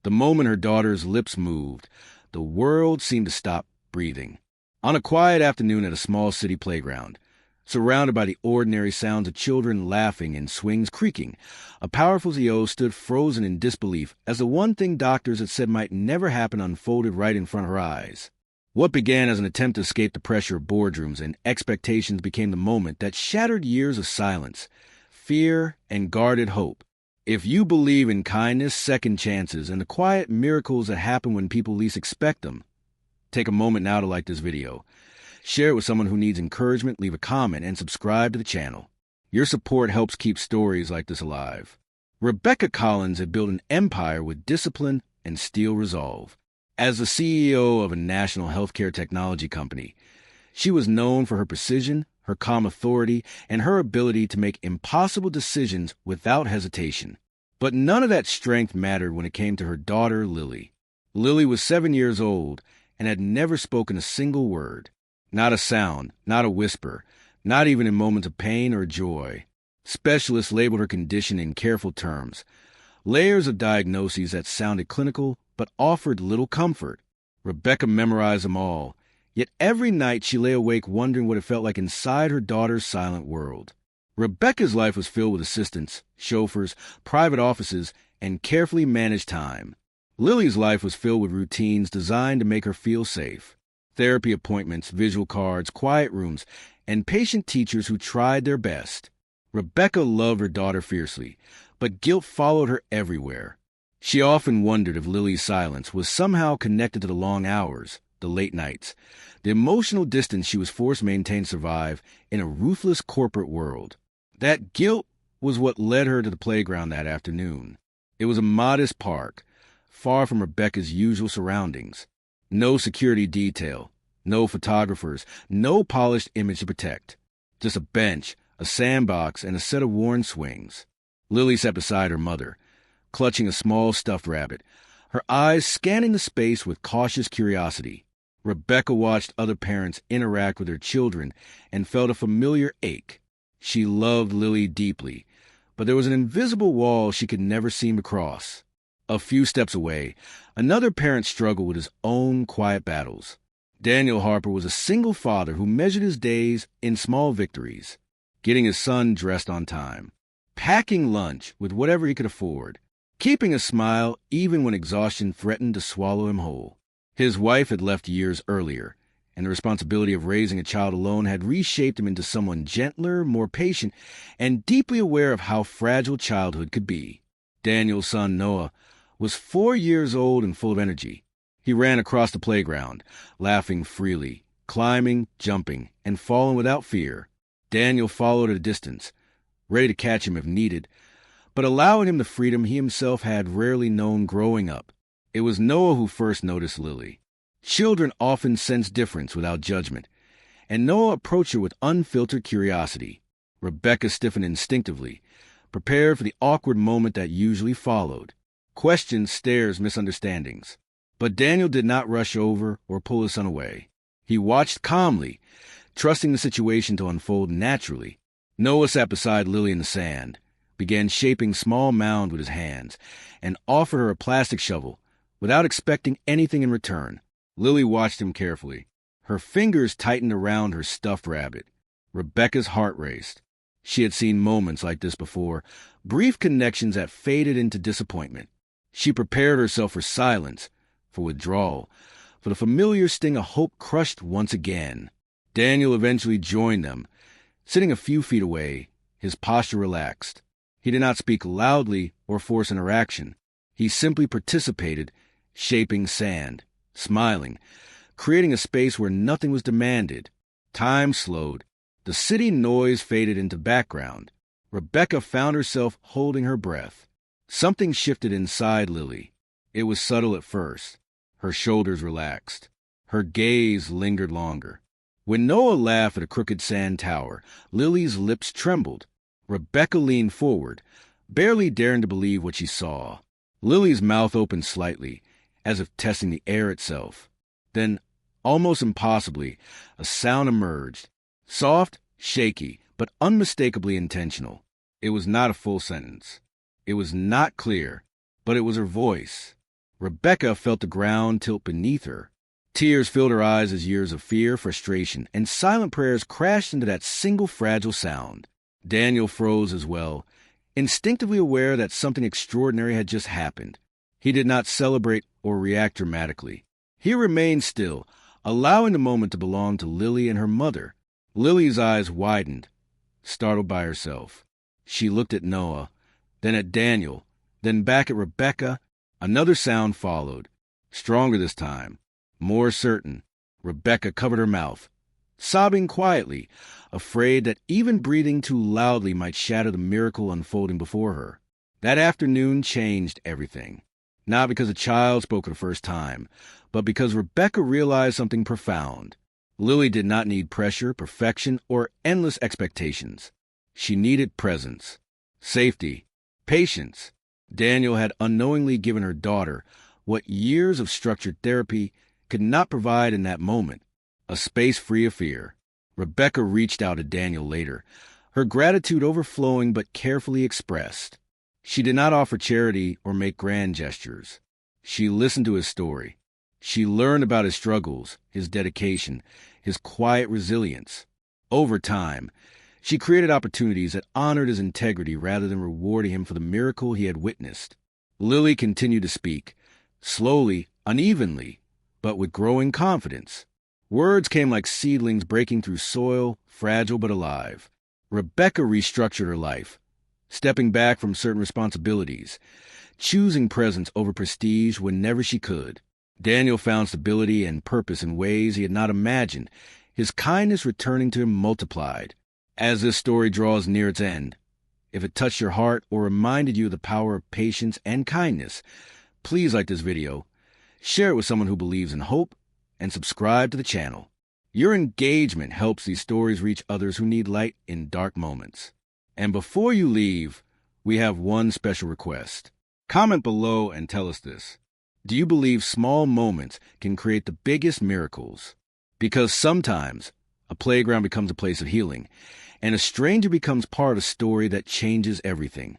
The moment her daughter's lips moved, the world seemed to stop breathing. On a quiet afternoon at a small city playground, surrounded by the ordinary sounds of children laughing and swings creaking, a powerful CEO stood frozen in disbelief as the one thing doctors had said might never happen unfolded right in front of her eyes. What began as an attempt to escape the pressure of boardrooms and expectations became the moment that shattered years of silence, fear, and guarded hope. If you believe in kindness, second chances, and the quiet miracles that happen when people least expect them, take a moment now to like this video. Share it with someone who needs encouragement, leave a comment, and subscribe to the channel. Your support helps keep stories like this alive. Rebecca Collins had built an empire with discipline and steel resolve. As the CEO of a national healthcare technology company, she was known for her precision, her calm authority, and her ability to make impossible decisions without hesitation. But none of that strength mattered when it came to her daughter, Lily. Lily was 7 years old and had never spoken a single word. Not a sound, not a whisper, not even in moments of pain or joy. Specialists labeled her condition in careful terms. Layers of diagnoses that sounded clinical but offered little comfort. Rebecca memorized them all. Yet every night she lay awake wondering what it felt like inside her daughter's silent world. Rebecca's life was filled with assistants, chauffeurs, private offices, and carefully managed time. Lily's life was filled with routines designed to make her feel safe. Therapy appointments, visual cards, quiet rooms, and patient teachers who tried their best. Rebecca loved her daughter fiercely, but guilt followed her everywhere. She often wondered if Lily's silence was somehow connected to the long hours, the late nights, the emotional distance she was forced to maintain to survive in a ruthless corporate world. That guilt was what led her to the playground that afternoon. It was a modest park, far from Rebecca's usual surroundings. No security detail, no photographers, no polished image to protect. Just a bench, a sandbox, and a set of worn swings. Lily sat beside her mother, clutching a small stuffed rabbit, her eyes scanning the space with cautious curiosity. Rebecca watched other parents interact with their children and felt a familiar ache. She loved Lily deeply, but there was an invisible wall she could never seem to cross. A few steps away, another parent struggled with his own quiet battles. Daniel Harper was a single father who measured his days in small victories, getting his son dressed on time, packing lunch with whatever he could afford, keeping a smile even when exhaustion threatened to swallow him whole. His wife had left years earlier, and the responsibility of raising a child alone had reshaped him into someone gentler, more patient, and deeply aware of how fragile childhood could be. Daniel's son, Noah, was 4 years old and full of energy. He ran across the playground, laughing freely, climbing, jumping, and falling without fear. Daniel followed at a distance, ready to catch him if needed, but allowing him the freedom he himself had rarely known growing up. It was Noah who first noticed Lily. Children often sense difference without judgment, and Noah approached her with unfiltered curiosity. Rebecca stiffened instinctively, prepared for the awkward moment that usually followed. Questions, stares, misunderstandings. But Daniel did not rush over or pull his son away. He watched calmly, trusting the situation to unfold naturally. Noah sat beside Lily in the sand, began shaping small mound with his hands, and offered her a plastic shovel, without expecting anything in return. Lily watched him carefully. Her fingers tightened around her stuffed rabbit. Rebecca's heart raced. She had seen moments like this before, brief connections that faded into disappointment. She prepared herself for silence, for withdrawal, for the familiar sting of hope crushed once again. Daniel eventually joined them, sitting a few feet away, his posture relaxed. He did not speak loudly or force interaction. He simply participated, shaping sand, smiling, creating a space where nothing was demanded. Time slowed. The city noise faded into background. Rebecca found herself holding her breath. Something shifted inside Lily. It was subtle at first. Her shoulders relaxed. Her gaze lingered longer. When Noah laughed at a crooked sand tower, Lily's lips trembled. Rebecca leaned forward, barely daring to believe what she saw. Lily's mouth opened slightly, as if testing the air itself. Then, almost impossibly, a sound emerged. Soft, shaky, but unmistakably intentional. It was not a full sentence. It was not clear, but it was her voice. Rebecca felt the ground tilt beneath her. Tears filled her eyes as years of fear, frustration, and silent prayers crashed into that single fragile sound. Daniel froze as well, instinctively aware that something extraordinary had just happened. He did not celebrate or react dramatically. He remained still, allowing the moment to belong to Lily and her mother. Lily's eyes widened, startled by herself. She looked at Noah, then at Daniel, then back at Rebecca. Another sound followed, stronger this time, more certain. Rebecca covered her mouth, sobbing quietly, afraid that even breathing too loudly might shatter the miracle unfolding before her. That afternoon changed everything. Not because a child spoke for the first time, but because Rebecca realized something profound. Lily did not need pressure, perfection, or endless expectations. She needed presence, safety, patience. Daniel had unknowingly given her daughter what years of structured therapy could not provide in that moment, a space free of fear. Rebecca reached out to Daniel later, her gratitude overflowing but carefully expressed. She did not offer charity or make grand gestures. She listened to his story. She learned about his struggles, his dedication, his quiet resilience. Over time, she created opportunities that honored his integrity rather than rewarding him for the miracle he had witnessed. Lily continued to speak, slowly, unevenly, but with growing confidence. Words came like seedlings breaking through soil, fragile but alive. Rebecca restructured her life, stepping back from certain responsibilities, choosing presence over prestige whenever she could. Daniel found stability and purpose in ways he had not imagined, his kindness returning to him multiplied. As this story draws near its end, if it touched your heart or reminded you of the power of patience and kindness, please like this video, share it with someone who believes in hope, and subscribe to the channel. Your engagement helps these stories reach others who need light in dark moments. And before you leave, we have one special request. Comment below and tell us this. Do you believe small moments can create the biggest miracles? Because sometimes a playground becomes a place of healing, and a stranger becomes part of a story that changes everything.